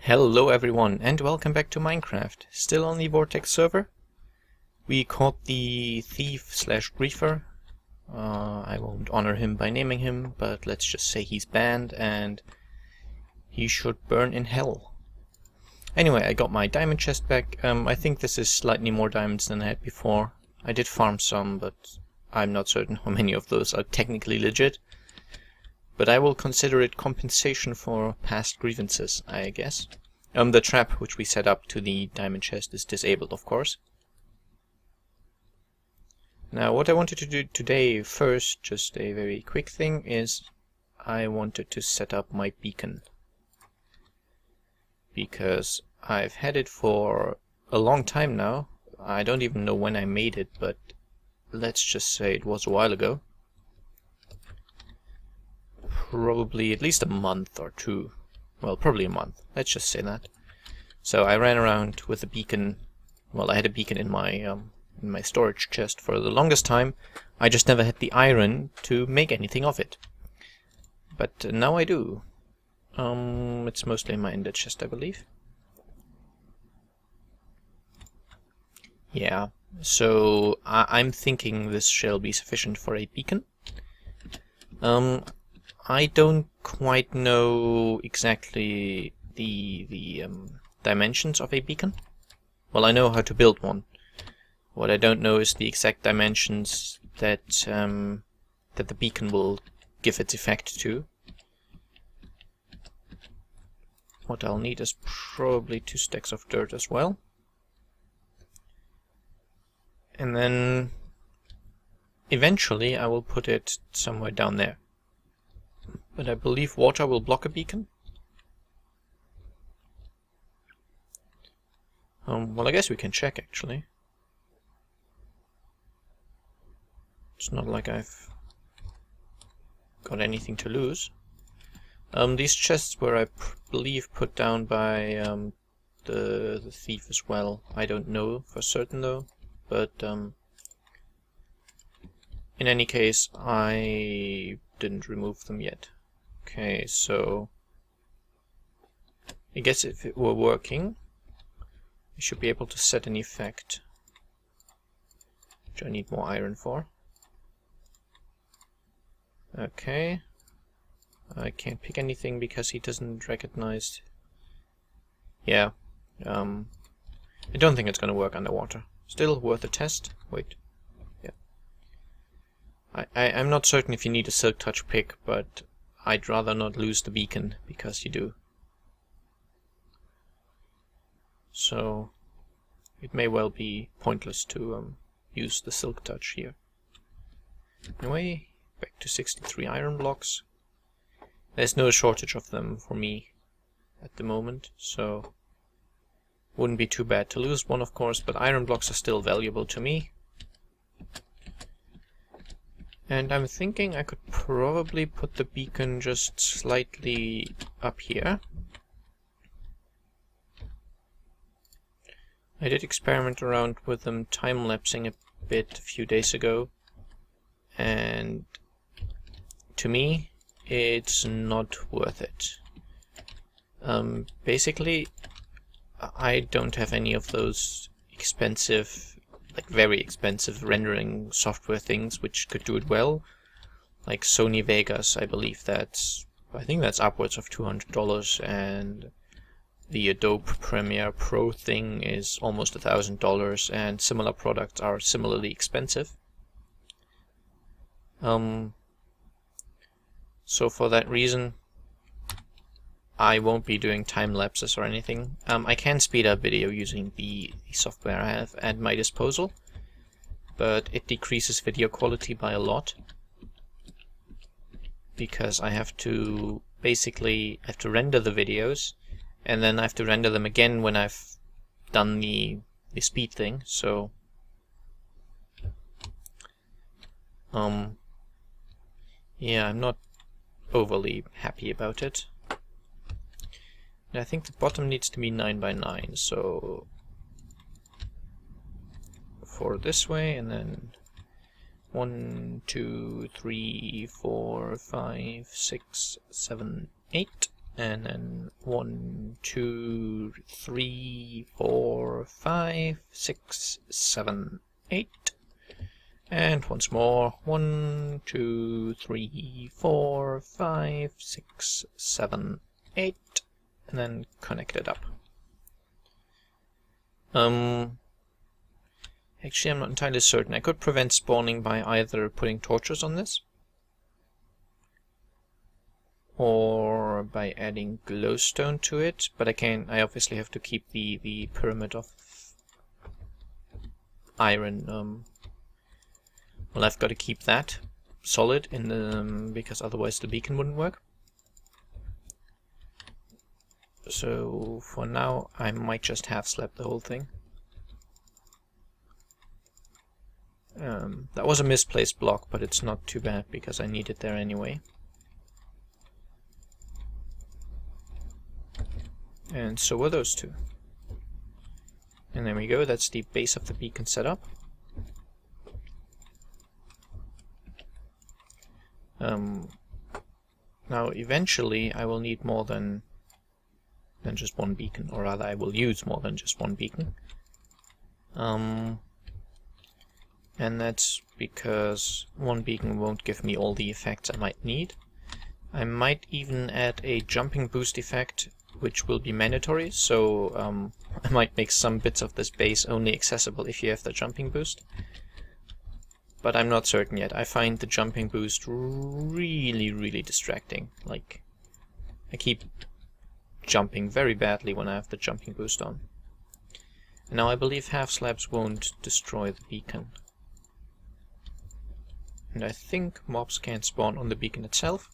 Hello everyone and welcome back to Minecraft. Still on the Vortex server. We caught the thief slash griefer. I won't honor him by naming him, but let's just say he's banned and he should burn in hell. Anyway, I got my diamond chest back. I think this is slightly more diamonds than I had before. I did farm some, but I'm not certain how many of those are technically legit. But I will consider it compensation for past grievances, I guess. The trap which we set up to the diamond chest is disabled, of course. Now, what I wanted to do today first, just a very quick thing, is I wanted to set up my beacon. Because I've had it for a long time now. I don't even know when I made it, but let's just say it was a while ago. Probably at least a month or two. Well, probably a month. Let's just say that. So I ran around with a beacon. Well, I had a beacon in my storage chest for the longest time. I just never had the iron to make anything of it. But now I do. It's mostly in my ender chest, I believe. Yeah. So I'm thinking this shall be sufficient for a beacon. I don't quite know exactly the dimensions of a beacon. Well, I know how to build one. What I don't know is the exact dimensions that that the beacon will give its effect to. What I'll need is probably 2 stacks of dirt as well. And then eventually I will put it somewhere down there. But I believe water will block a beacon. Well, I guess we can check, actually. It's not like I've got anything to lose. These chests were, I believe, put down by the thief as well. I don't know for certain, though. But in any case, I didn't remove them yet. Okay, so I guess if it were working, I should be able to set an effect, which I need more iron for. Okay, I can't pick anything because he doesn't recognize. Yeah, I don't think it's gonna work underwater. Still worth a test. Wait, yeah. I'm not certain if you need a silk touch pick, but I'd rather not lose the beacon, because you do. So it may well be pointless to use the silk touch here. Anyway, back to 63 iron blocks. There's no shortage of them for me at the moment, so wouldn't be too bad to lose one, of course, but iron blocks are still valuable to me. And I'm thinking I could probably put the beacon just slightly up here. I did experiment around with them time-lapsing a bit a few days ago, and to me it's not worth it. Basically, I don't have any of those expensive, like very expensive rendering software things which could do it well, like Sony Vegas. I think that's upwards of $200, and the Adobe Premiere Pro thing is almost $1,000, and similar products are similarly expensive. So for that reason, I won't be doing time lapses or anything. I can speed up video using the software I have at my disposal, but it decreases video quality by a lot, because I have to render the videos, and then I have to render them again when I've done the speed thing. So yeah, I'm not overly happy about it. And I think the bottom needs to be 9 by 9, so 4 this way, and then 1, 2, 3, 4, 5, 6, 7, 8. and then 1, 2, 3, 4, 5, 6, 7, 8. And once more, 1, 2, 3, 4, 5, 6, 7, 8, and then connect it up. Actually, I'm not entirely certain. I could prevent spawning by either putting torches on this, or by adding glowstone to it, but I obviously have to keep the pyramid of iron. Well, I've got to keep that solid in the because otherwise the beacon wouldn't work. So for now, I might just half slap the whole thing. That was a misplaced block, but it's not too bad because I need it there anyway. And so were those two. And there we go, that's the base of the beacon setup. Now eventually I will need more than just one beacon, or rather I will use more than just one beacon. And that's because one beacon won't give me all the effects I might need. I might even add a jumping boost effect, which will be mandatory, so I might make some bits of this base only accessible if you have the jumping boost. But I'm not certain yet. I find the jumping boost really distracting. Like, I keep jumping very badly when I have the jumping boost on. Now I believe half slabs won't destroy the beacon. And I think mobs can't spawn on the beacon itself.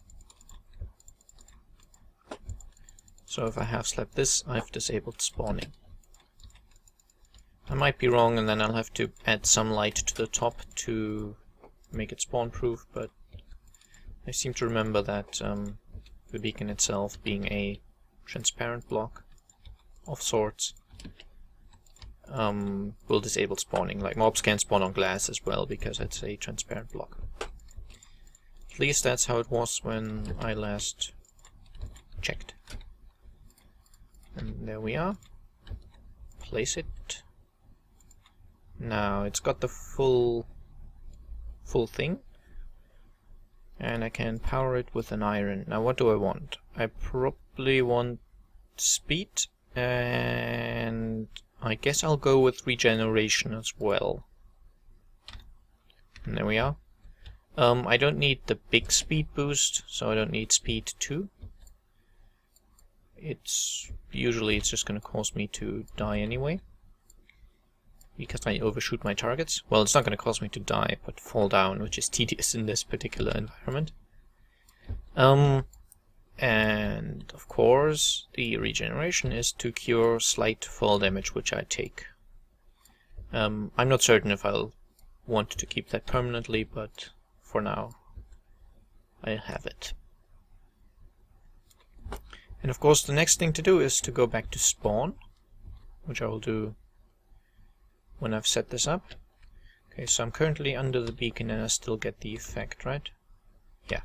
So if I half slap this, I've disabled spawning. I might be wrong, and then I'll have to add some light to the top to make it spawn proof, but I seem to remember that the beacon itself being a transparent block of sorts will disable spawning. Like, mobs can spawn on glass as well because it's a transparent block. At least that's how it was when I last checked. And there we are. Place it. Now it's got the full thing, and I can power it with an iron. Now what do I want? I probably want speed, and I guess I'll go with regeneration as well. And there we are. I don't need the big speed boost, so I don't need speed 2. It's just going to cause me to die anyway, because I overshoot my targets. Well, it's not going to cause me to die, but fall down, which is tedious in this particular environment. And of course, the regeneration is to cure slight fall damage, which I take. I'm not certain if I'll want to keep that permanently, but for now, I have it. And of course, the next thing to do is to go back to spawn, which I will do when I've set this up. Okay, so I'm currently under the beacon and I still get the effect, right? Yeah.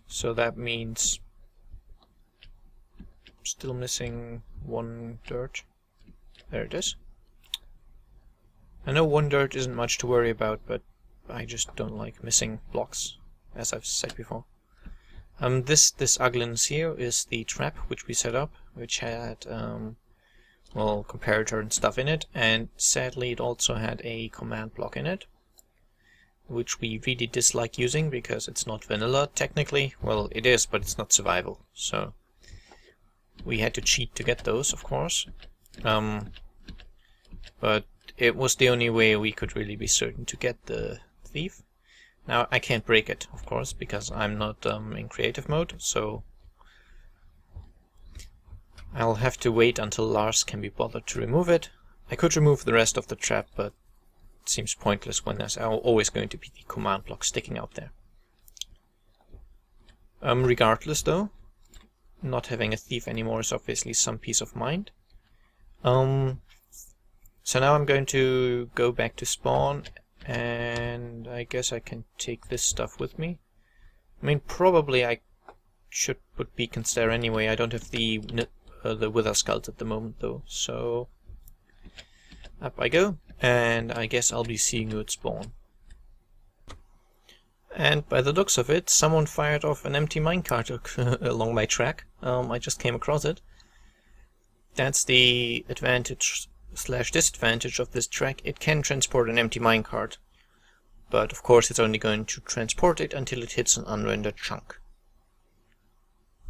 So that means still missing 1 dirt. There it is. I know 1 dirt isn't much to worry about, but I just don't like missing blocks, as I've said before. This ugliness here is the trap which we set up, which had well, comparator and stuff in it, and sadly it also had a command block in it, which we really dislike using because it's not vanilla technically. Well, it is, but it's not survival, so we had to cheat to get those, of course. But it was the only way we could really be certain to get the thief. Now, I can't break it, of course, because I'm not in creative mode, so I'll have to wait until Lars can be bothered to remove it. I could remove the rest of the trap, but it seems pointless when there's always going to be the command block sticking out there. Regardless, though, not having a thief anymore is obviously some peace of mind. So now I'm going to go back to spawn, and I guess I can take this stuff with me. I mean, probably I should put beacons there anyway. I don't have the wither skulls at the moment though, so up I go, and I guess I'll be seeing you at spawn. And by the looks of it, someone fired off an empty minecart along my track. I just came across it. That's the advantage / disadvantage of this track. It can transport an empty minecart, but of course it's only going to transport it until it hits an unrendered chunk.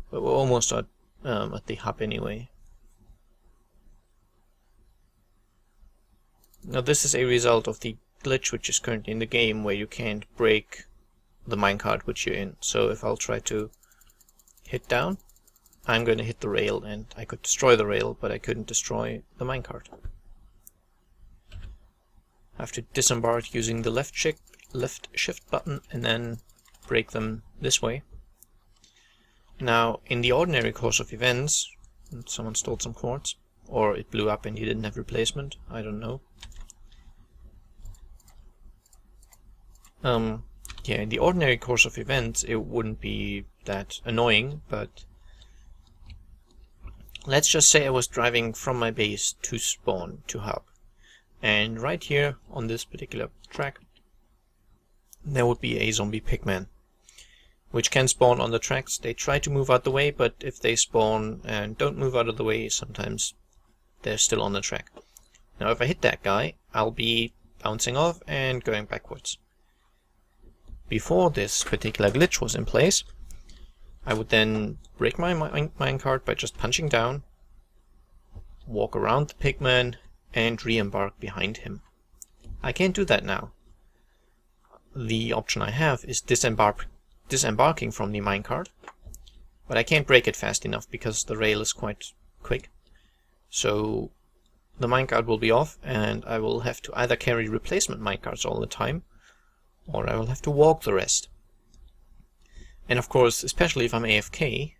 But we're almost at the hub anyway. Now this is a result of the glitch which is currently in the game, where you can't break the minecart which you're in. So if I'll try to hit down, I'm going to hit the rail, and I could destroy the rail, but I couldn't destroy the minecart. I have to disembark using the left shift button and then break them this way. Now, in the ordinary course of events, someone stole some quartz, or it blew up and he didn't have replacement, I don't know. Yeah, in the ordinary course of events it wouldn't be that annoying, but let's just say I was driving from my base to spawn, to hub, and right here on this particular track there would be a zombie pigman, which can spawn on the tracks. They try to move out the way, but if they spawn and don't move out of the way, sometimes they're still on the track. Now if I hit that guy, I'll be bouncing off and going backwards. Before this particular glitch was in place, I would then break my minecart by just punching down, walk around the pigman, and re-embark behind him. I can't do that now. The option I have is disembarking from the minecart, but I can't break it fast enough because the rail is quite quick. So the minecart will be off, and I will have to either carry replacement minecarts all the time, or I will have to walk the rest. And of course, especially if I'm AFK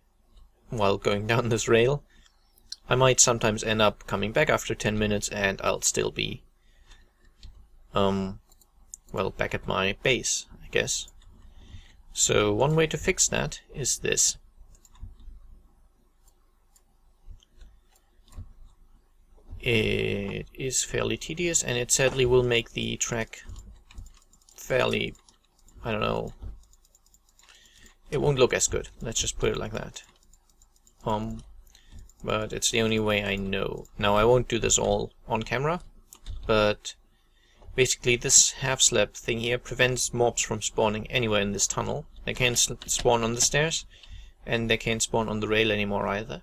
while going down this rail, I might sometimes end up coming back after 10 minutes and I'll still be well, back at my base, I guess. So one way to fix that is this. It is fairly tedious, and it sadly will make the track fairly, I don't know, it won't look as good, let's just put it like that. But it's the only way I know. Now I won't do this all on camera, but basically this half-slab thing here prevents mobs from spawning anywhere in this tunnel. They can't spawn on the stairs, and they can't spawn on the rail anymore either.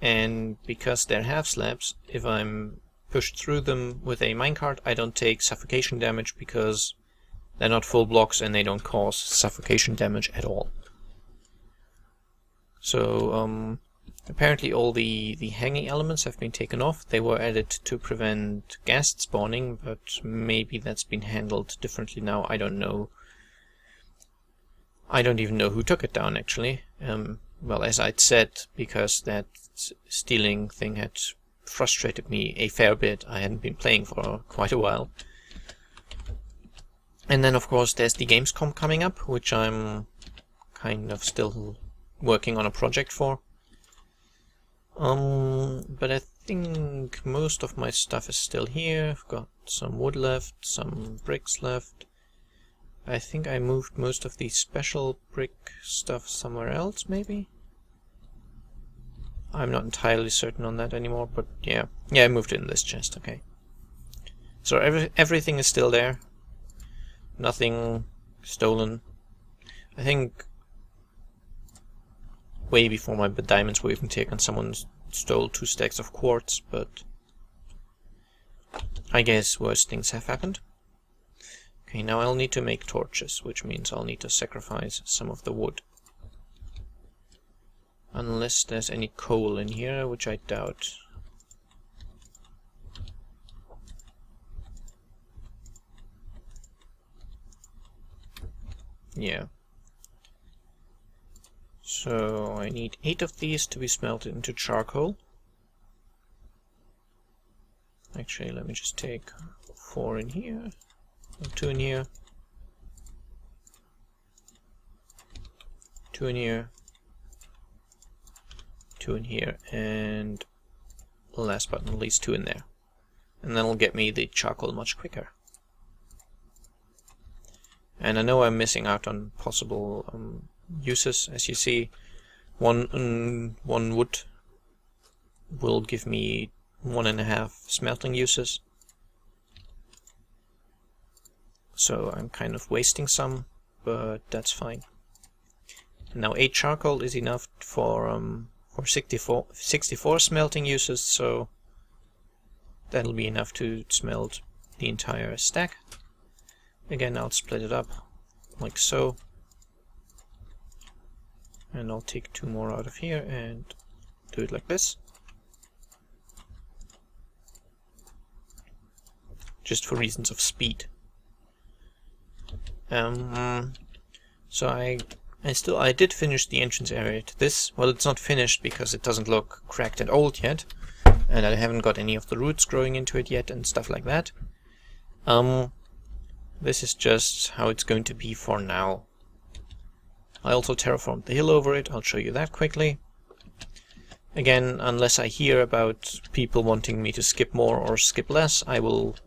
And because they're half-slabs, if I'm pushed through them with a minecart, I don't take suffocation damage because they're not full blocks and they don't cause suffocation damage at all. So apparently all the hanging elements have been taken off. They were added to prevent ghast spawning, but maybe that's been handled differently now, I don't know. I don't even know who took it down actually. Well, as I'd said, because that stealing thing had frustrated me a fair bit. I hadn't been playing for quite a while. And then of course there's the Gamescom coming up, which I'm kind of still working on a project for. But I think most of my stuff is still here. I've got some wood left, some bricks left. I think I moved most of the special brick stuff somewhere else, maybe? I'm not entirely certain on that anymore, but yeah. Yeah, I moved it in this chest, okay. So everything is still there. Nothing stolen. I think way before my diamonds were even taken, someone stole 2 stacks of quartz, but I guess worse things have happened. Okay, now I'll need to make torches, which means I'll need to sacrifice some of the wood. Unless there's any coal in here, which I doubt. Yeah. So I need 8 of these to be smelted into charcoal. Actually, let me just take 4 in here, 2 in here. 2 in here, 2 in here, and last but not least 2 in there. And that'll get me the charcoal much quicker. And I know I'm missing out on possible uses. As you see, one wood will give me 1.5 smelting uses. So I'm kind of wasting some, but that's fine. Now 8 charcoal is enough for 64 smelting uses, so that'll be enough to smelt the entire stack. Again, I'll split it up like so, and I'll take 2 more out of here and do it like this, just for reasons of speed. So I did finish the entrance area to this. Well, it's not finished because it doesn't look cracked and old yet, and I haven't got any of the roots growing into it yet and stuff like that. This is just how it's going to be for now. I also terraformed the hill over it. I'll show you that quickly. Again, unless I hear about people wanting me to skip more or skip less, I will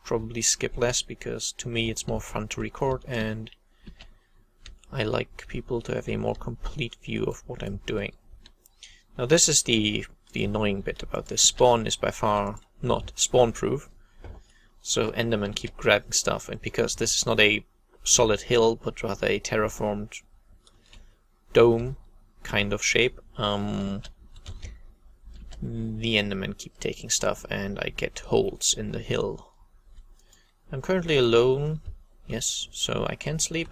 probably skip less, because to me it's more fun to record and I like people to have a more complete view of what I'm doing. Now this is the annoying bit about this. Spawn is by far not spawn proof, so Endermen keep grabbing stuff, and because this is not a solid hill but rather a terraformed dome kind of shape, the Endermen keep taking stuff and I get holes in the hill. I'm currently alone, yes, so I can sleep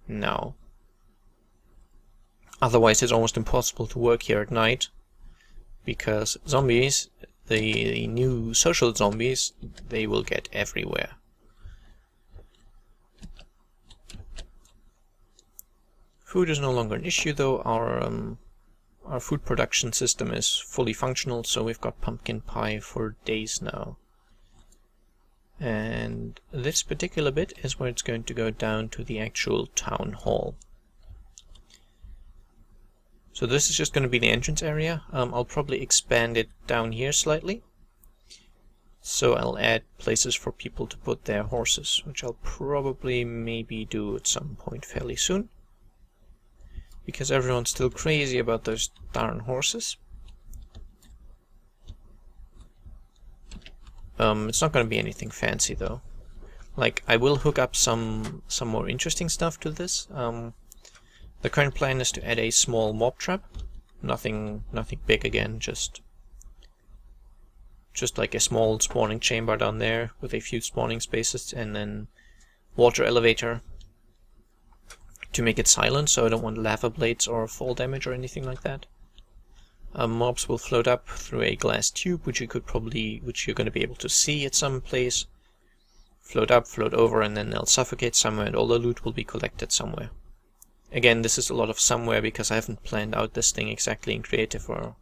now. Otherwise it's almost impossible to work here at night, because zombies, the new social zombies, they will get everywhere. Food is no longer an issue though. Our food production system is fully functional, so we've got pumpkin pie for days now. And this particular bit is where it's going to go down to the actual town hall. So this is just going to be the entrance area. I'll probably expand it down here slightly. So I'll add places for people to put their horses, which I'll probably maybe do at some point fairly soon, because everyone's still crazy about those darn horses. It's not going to be anything fancy though. Like, I will hook up some more interesting stuff to this. The current plan is to add a small mob trap. Nothing big again, just like a small spawning chamber down there with a few spawning spaces, and then water elevator to make it silent, so I don't want lava blades or fall damage or anything like that. Mobs will float up through a glass tube, which you're going to be able to see at some place. Float up, float over, and then they'll suffocate somewhere, and all the loot will be collected somewhere. Again, this is a lot of somewhere because I haven't planned out this thing exactly in creative or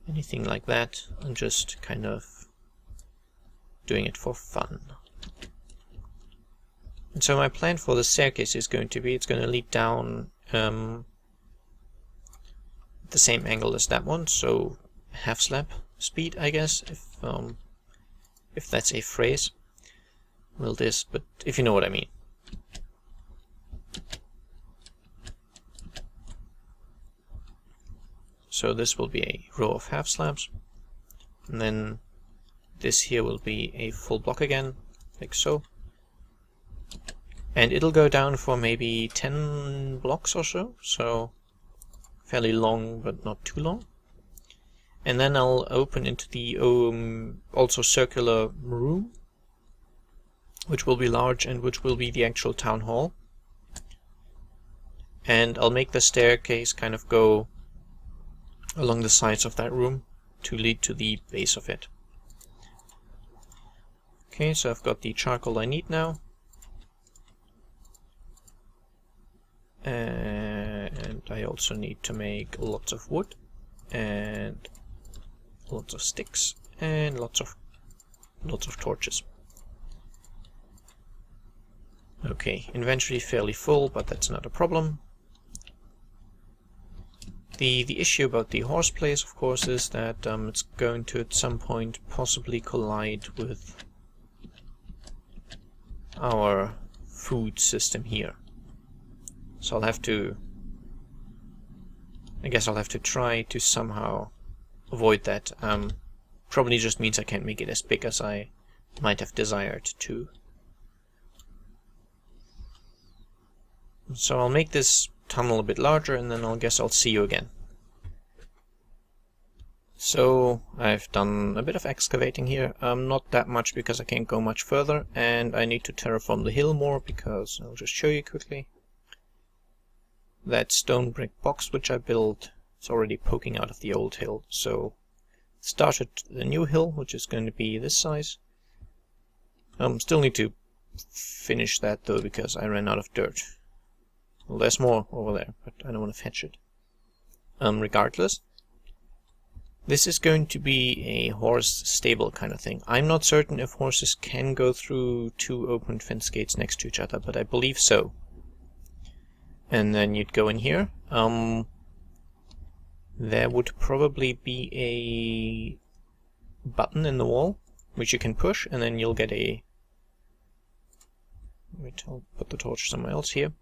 anything like that. I'm just kind of doing it for fun. And so my plan for the staircase is going to be, it's going to lead down the same angle as that one, so half slab speed, I guess, if that's a phrase. Well, this, but if you know what I mean. So this will be a row of half slabs, and then this here will be a full block again, like so. And it'll go down for maybe 10 blocks or so, so fairly long but not too long. And then I'll open into the also circular room, which will be large and which will be the actual town hall. And I'll make the staircase kind of go along the sides of that room to lead to the base of it. Okay, so I've got the charcoal I need now. And I also need to make lots of wood and lots of sticks and lots of torches. Okay, inventory fairly full, but that's not a problem. The issue about the horse place, of course, is that it's going to at some point possibly collide with our food system here. So I guess I'll have to try to somehow avoid that. Probably just means I can't make it as big as I might have desired to. So I'll make this tunnel a bit larger, and then I guess I'll see you again. So I've done a bit of excavating here, not that much because I can't go much further, and I need to terraform the hill more because I'll just show you quickly. That stone brick box which I built is already poking out of the old hill, so started the new hill, which is going to be this size. Still need to finish that though because I ran out of dirt. Well, there's more over there, but I don't want to fetch it. Regardless, this is going to be a horse stable kind of thing. I'm not certain if horses can go through two open fence gates next to each other, but I believe so. And then you'd go in here. There would probably be a button in the wall which you can push, and then you'll get a... Wait, I'll put the torch somewhere else here.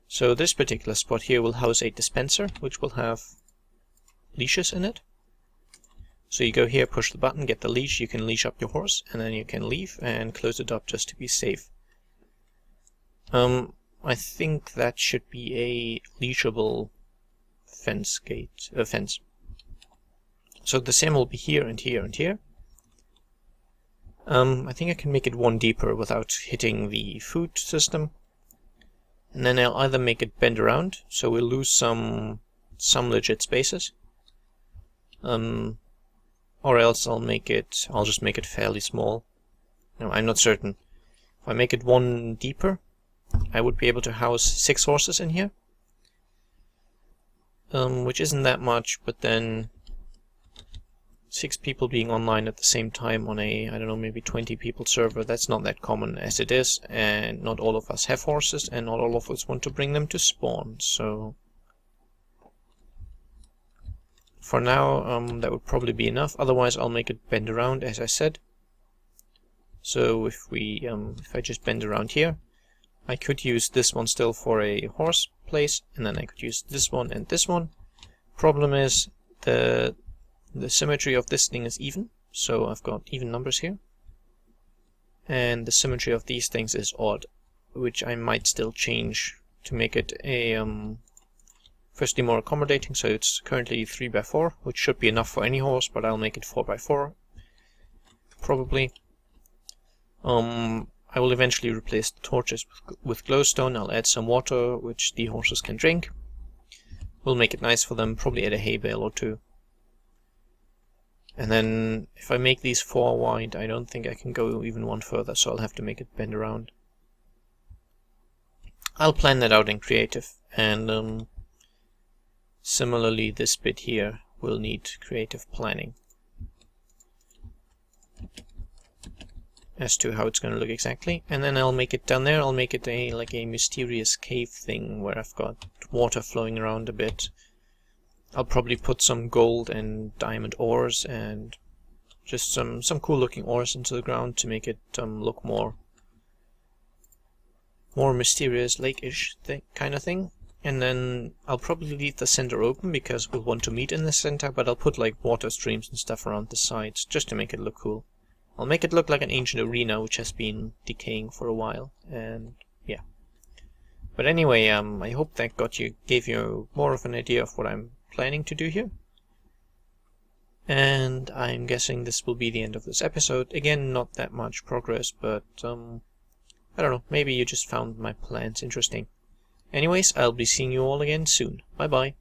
So this particular spot here will house a dispenser, which will have leashes in it. So you go here, push the button, get the leash, you can leash up your horse, and then you can leave and close it up just to be safe. I think that should be a leashable fence gate, fence. So the same will be here and here and here. I think I can make it one deeper without hitting the food system. And then I'll either make it bend around, so we'll lose some legit spaces. Or else I'll just make it fairly small. No, I'm not certain. If I make it one deeper, I would be able to house 6 horses in here. Which isn't that much, but then 6 people being online at the same time on a, I don't know, maybe 20 people server, that's not that common as it is, and not all of us have horses, and not all of us want to bring them to spawn, so... For now, that would probably be enough, otherwise I'll make it bend around, as I said. So if I just bend around here, I could use this one still for a horse place, and then I could use this one and this one. Problem is, the symmetry of this thing is even, so I've got even numbers here. And the symmetry of these things is odd, which I might still change to make it a, firstly more accommodating, so it's currently 3x4, which should be enough for any horse, but I'll make it 4x4, probably. I will eventually replace the torches with glowstone. I'll add some water, which the horses can drink. We'll make it nice for them, probably add a hay bale or 2. And then, if I make these 4 wide, I don't think I can go even one further, so I'll have to make it bend around. I'll plan that out in creative, and similarly this bit here will need creative planning as to how it's going to look exactly. And then I'll make it down there, I'll make it like a mysterious cave thing where I've got water flowing around a bit. I'll probably put some gold and diamond ores and just some cool looking ores into the ground to make it look more mysterious, lake-ish kind of thing. And then I'll probably leave the center open because we'll want to meet in the center, but I'll put like water streams and stuff around the sides just to make it look cool. I'll make it look like an ancient arena which has been decaying for a while, and yeah. But anyway, I hope that gave you more of an idea of what I'm planning to do here. And I'm guessing this will be the end of this episode. Again, not that much progress, but I don't know, maybe you just found my plans interesting. Anyways, I'll be seeing you all again soon. Bye bye.